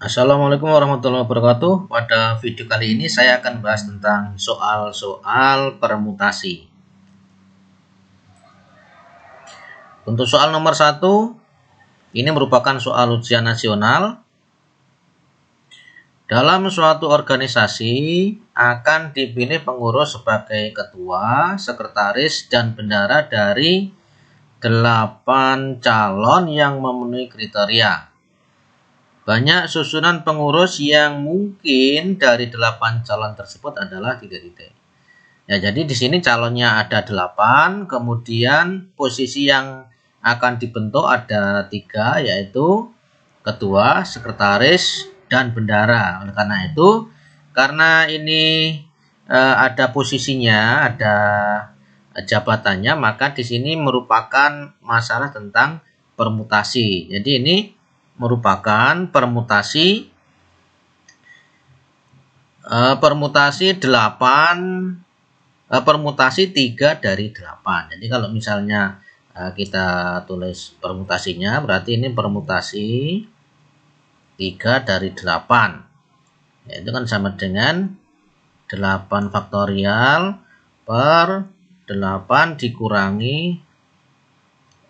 Assalamualaikum warahmatullahi wabarakatuh. Pada video kali ini saya akan bahas tentang soal-soal permutasi. Untuk soal nomor 1, ini merupakan soal ujian nasional. Dalam suatu organisasi akan dipilih pengurus sebagai ketua, sekretaris, dan bendara dari 8 calon yang memenuhi kriteria. Banyak susunan pengurus yang mungkin dari 8 calon tersebut adalah titik-titik. Ya, jadi di sini calonnya ada 8, kemudian posisi yang akan dibentuk ada 3, yaitu ketua, sekretaris, dan bendara. Oleh karena itu, karena ini ada posisinya, ada jabatannya, maka di sini merupakan masalah tentang permutasi. Jadi ini merupakan permutasi 3 dari 8. Jadi kalau misalnya kita tulis permutasinya, berarti ini permutasi 3 dari 8. Itu kan sama dengan 8 faktorial per 8 dikurangi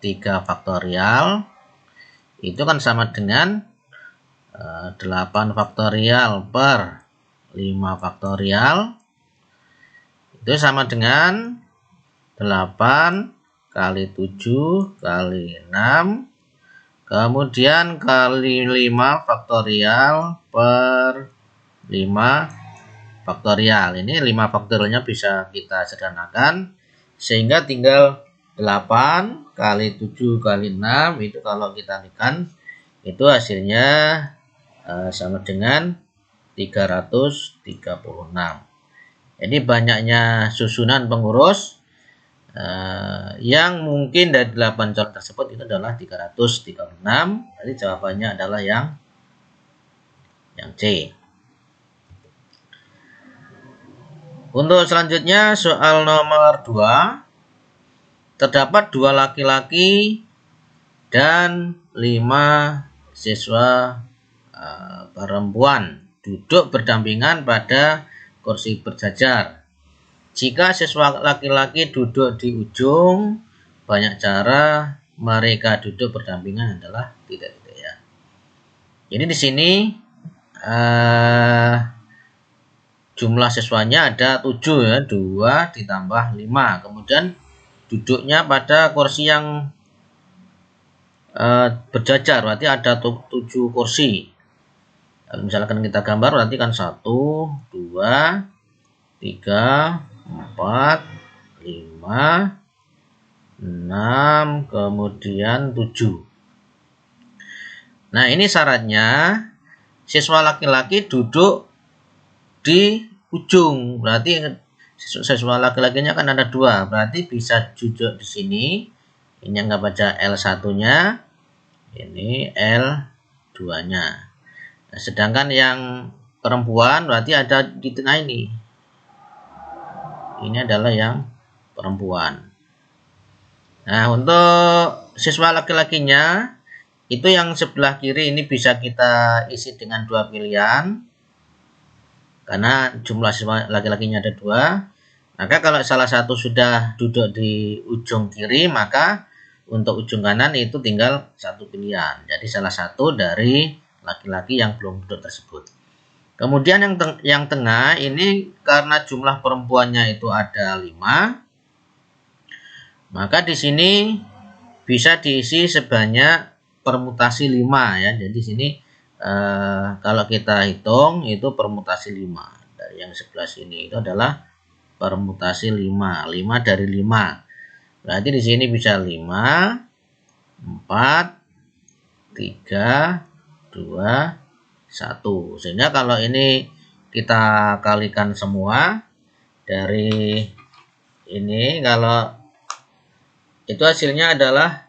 3 faktorial. Itu kan sama dengan 8 faktorial per 5 faktorial. Itu sama dengan 8 kali 7 kali 6. Kemudian kali 5 faktorial per 5 faktorial. Ini 5 faktorialnya bisa kita sederhanakan. Sehingga tinggal 8 kali 7 kali 6 itu kalau kita kalikan itu hasilnya sama dengan 336. Jadi banyaknya susunan pengurus yang mungkin dari 8 calon tersebut itu adalah 336. Jadi jawabannya adalah yang C. Untuk selanjutnya soal nomor 2. Terdapat 2 laki-laki dan 5 siswa perempuan duduk berdampingan pada kursi berjajar. Jika siswa laki-laki duduk di ujung, banyak cara mereka duduk berdampingan adalah titik-titik ya. Jadi di sini jumlah siswanya ada 7 ya, 2 ditambah 5. Kemudian duduknya pada kursi yang berjajar, berarti ada 7 kursi. Kalau misalkan kita gambar, berarti kan 1, 2, 3, 4, 5, 6, kemudian 7. Nah, ini syaratnya siswa laki-laki duduk di ujung. Berarti siswa laki-lakinya kan ada 2, berarti bisa duduk di sini. Ini anggap aja L1-nya, ini L2-nya. Nah, sedangkan yang perempuan berarti ada di tengah ini. Ini adalah yang perempuan. Nah, untuk siswa laki-lakinya itu yang sebelah kiri ini bisa kita isi dengan 2 pilihan. Karena jumlah siswa laki-lakinya ada 2. Maka kalau salah satu sudah duduk di ujung kiri, maka untuk ujung kanan itu tinggal 1 pilihan. Jadi salah satu dari laki-laki yang belum duduk tersebut. Kemudian yang tengah ini karena jumlah perempuannya itu ada 5, maka di sini bisa diisi sebanyak permutasi 5 ya. Jadi sini kalau kita hitung itu permutasi 5. Dari yang sebelah sini itu adalah permutasi 5. 5 dari 5. Berarti di sini bisa 5, 4, 3, 2, 1. Sehingga kalau ini kita kalikan semua dari ini, kalau itu hasilnya adalah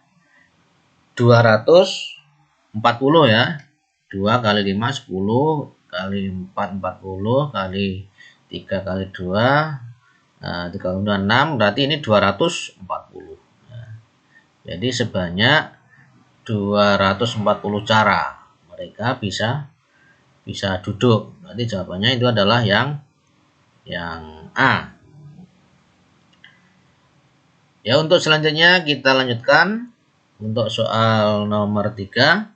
240 ya. 2 kali 5 10, kali 4 40, kali 3 kali 2 3 kali 2 6, berarti ini 240 ya. Jadi sebanyak 240 cara mereka bisa bisa duduk. Berarti jawabannya itu adalah yang A. Ya, untuk selanjutnya kita lanjutkan untuk soal nomor 3.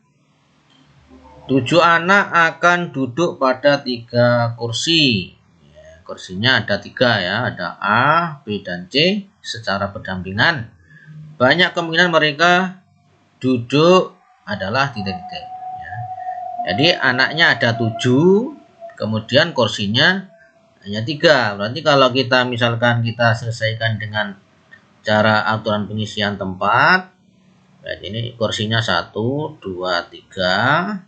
7 anak akan duduk pada 3 kursi. Ya, kursinya ada 3 ya, ada A, B, dan C secara berdampingan. Banyak kemungkinan mereka duduk adalah titik-titik. Ya. Jadi anaknya ada 7, kemudian kursinya hanya 3. Berarti kalau kita misalkan kita selesaikan dengan cara aturan pengisian tempat, berarti ini kursinya 1, 2, 3.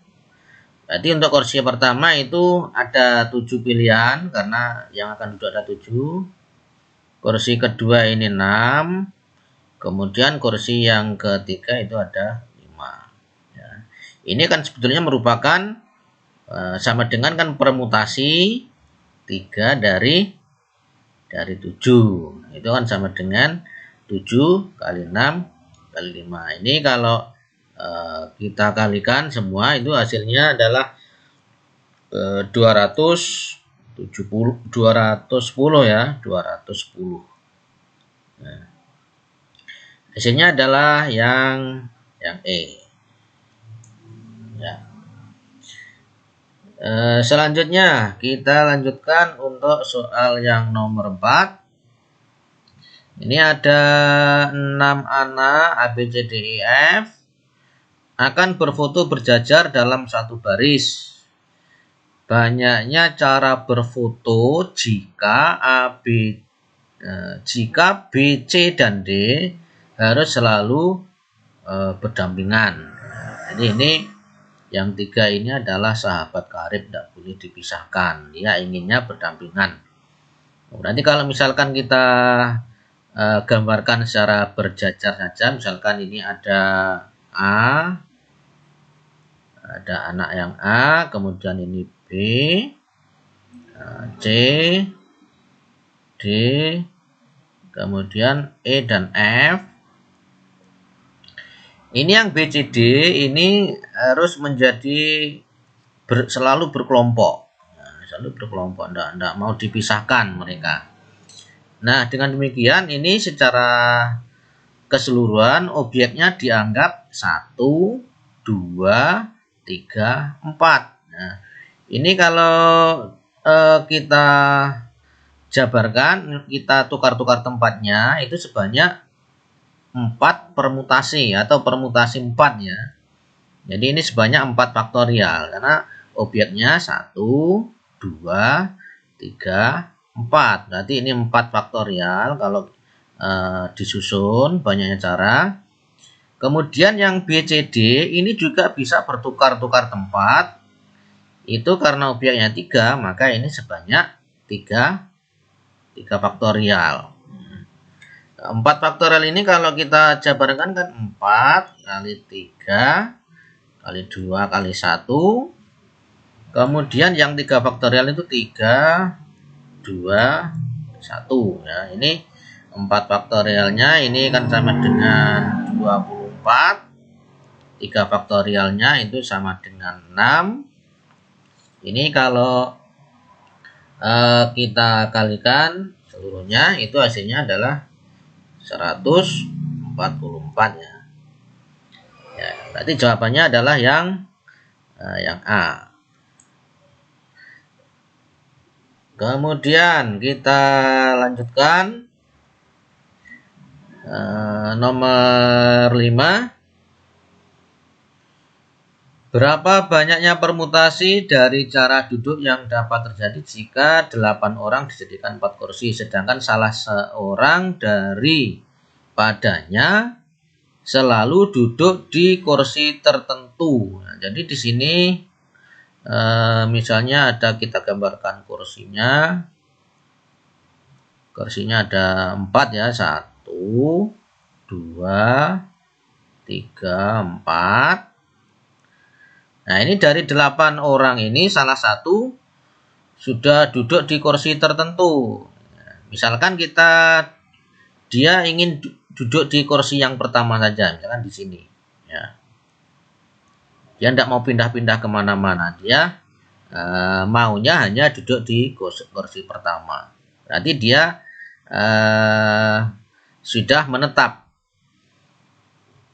Berarti untuk kursi pertama itu ada 7 pilihan karena yang akan duduk ada 7. Kursi kedua ini 6. Kemudian kursi yang ketiga itu ada 5. Ya. Ini kan sebetulnya merupakan sama dengan kan permutasi 3 dari 7. Itu kan sama dengan 7 kali 6 kali 5. Ini kalau kita kalikan semua itu hasilnya adalah 210 ya, 210. Nah, hasilnya adalah yang E. Ya. Selanjutnya kita lanjutkan untuk soal yang nomor 4. Ini ada 6 anak A, B, C, D, E, F akan berfoto berjajar dalam satu baris. Banyaknya cara berfoto jika B, C, dan D harus selalu berdampingan. Jadi ini yang 3 ini adalah sahabat karib, tidak boleh dipisahkan. Dia inginnya berdampingan. Berarti kalau misalkan kita gambarkan secara berjajar saja, misalkan ini ada A, ada anak yang A, kemudian ini B, C, D, kemudian E dan F. Ini yang B, C, D ini harus menjadi selalu berkelompok. Selalu berkelompok, tidak mau dipisahkan mereka. Nah, dengan demikian ini secara keseluruhan objeknya dianggap 1, 2, 3, 4. Nah, ini kalau kita jabarkan, kita tukar-tukar tempatnya itu sebanyak 4 permutasi atau permutasi 4 ya. Jadi ini sebanyak 4 faktorial karena objeknya 1, 2, 3, 4. Berarti ini 4 faktorial kalau disusun banyaknya cara. Kemudian yang B, C, D ini juga bisa bertukar-tukar tempat. Itu karena objeknya 3, maka ini sebanyak 3 faktorial. 4 faktorial ini kalau kita jabarkan kan 4 kali 3 kali 2 kali 1. Kemudian yang 3 faktorial itu 3, 2, 1. Ya, ini 4 faktorialnya ini kan sama dengan 24. 3 faktorialnya itu sama dengan 6. Ini kalau kita kalikan seluruhnya itu hasilnya adalah 144 ya. Ya, berarti jawabannya adalah yang A. Kemudian kita lanjutkan nomor 5. Berapa banyaknya permutasi dari cara duduk yang dapat terjadi jika 8 orang disediakan 4 kursi, sedangkan salah seorang daripadanya selalu duduk di kursi tertentu. Nah, jadi di sini misalnya kita gambarkan kursinya. Kursinya ada 4 ya, 1, 2, 3, 4. Nah, ini dari 8 orang ini salah satu sudah duduk di kursi tertentu. Misalkan dia ingin duduk di kursi yang pertama saja, misalkan di sini. Ya. Dia tidak mau pindah-pindah kemana-mana. Dia maunya hanya duduk di kursi pertama. Berarti dia sudah menetap.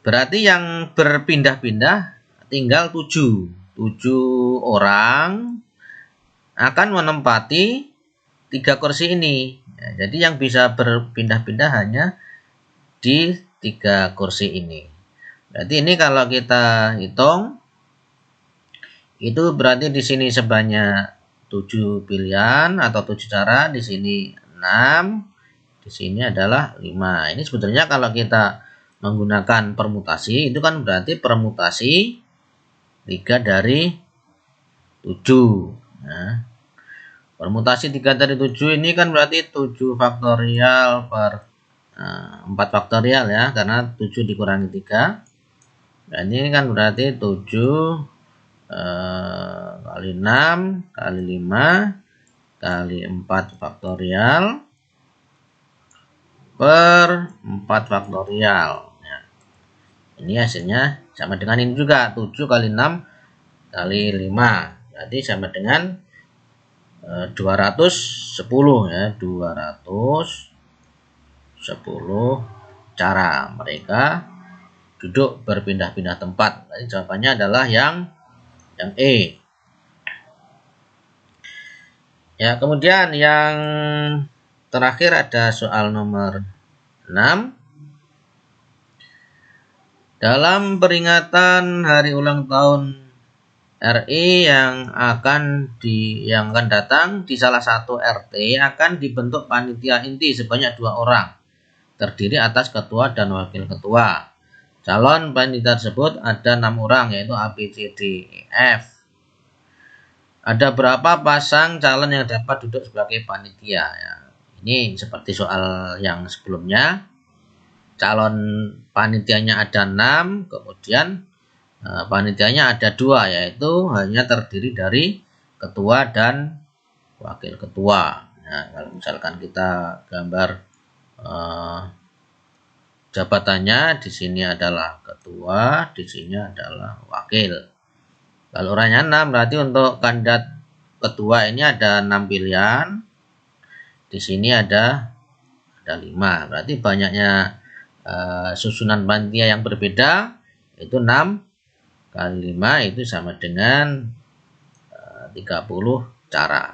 Berarti yang berpindah-pindah tinggal 7 orang akan menempati 3 kursi ini. Ya, jadi yang bisa berpindah-pindah hanya di 3 kursi ini. Berarti ini kalau kita hitung, itu berarti di sini sebanyak 7 pilihan atau 7 cara, di sini 6, di sini adalah 5. Ini sebetulnya kalau kita menggunakan permutasi, itu kan berarti permutasi 3 dari 7. Nah, permutasi 3 dari 7 ini kan berarti 7 faktorial per 4 faktorial ya, karena 7 dikurangi 3. Dan ini kan berarti 7 kali 6 kali 5 kali 4 faktorial per 4 faktorial. Ya. Ini hasilnya sama dengan ini juga, 7 kali 6 kali 5. Berarti sama dengan 210 ya, 210 cara mereka duduk berpindah-pindah tempat. Jadi jawabannya adalah yang E. Ya, kemudian yang terakhir ada soal nomor 6. Dalam peringatan hari ulang tahun RI yang akan datang, di salah satu RT akan dibentuk panitia inti sebanyak 2 orang, terdiri atas ketua dan wakil ketua. Calon panitia tersebut ada 6 orang, yaitu A, B, C, D, E, F. Ada berapa pasang calon yang dapat duduk sebagai panitia? Ya, ini seperti soal yang sebelumnya. Calon panitianya ada 6, kemudian panitianya ada 2, yaitu hanya terdiri dari ketua dan wakil ketua. Nah, kalau misalkan kita gambar jabatannya, di sini adalah ketua, di sini adalah wakil. Kalau orangnya 6, berarti untuk kandidat ketua ini ada 6 pilihan. Di sini ada 5. Berarti banyaknya susunan panitia yang berbeda, itu 6 kali 5 itu sama dengan 30 cara.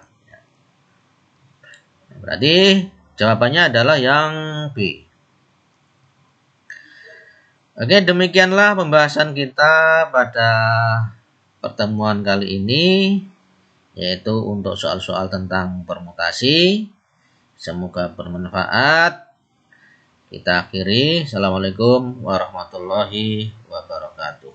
Berarti jawabannya adalah yang B. Oke, demikianlah pembahasan kita pada pertemuan kali ini, yaitu untuk soal-soal tentang permutasi. Semoga bermanfaat. Kita akhiri. Assalamualaikum warahmatullahi wabarakatuh.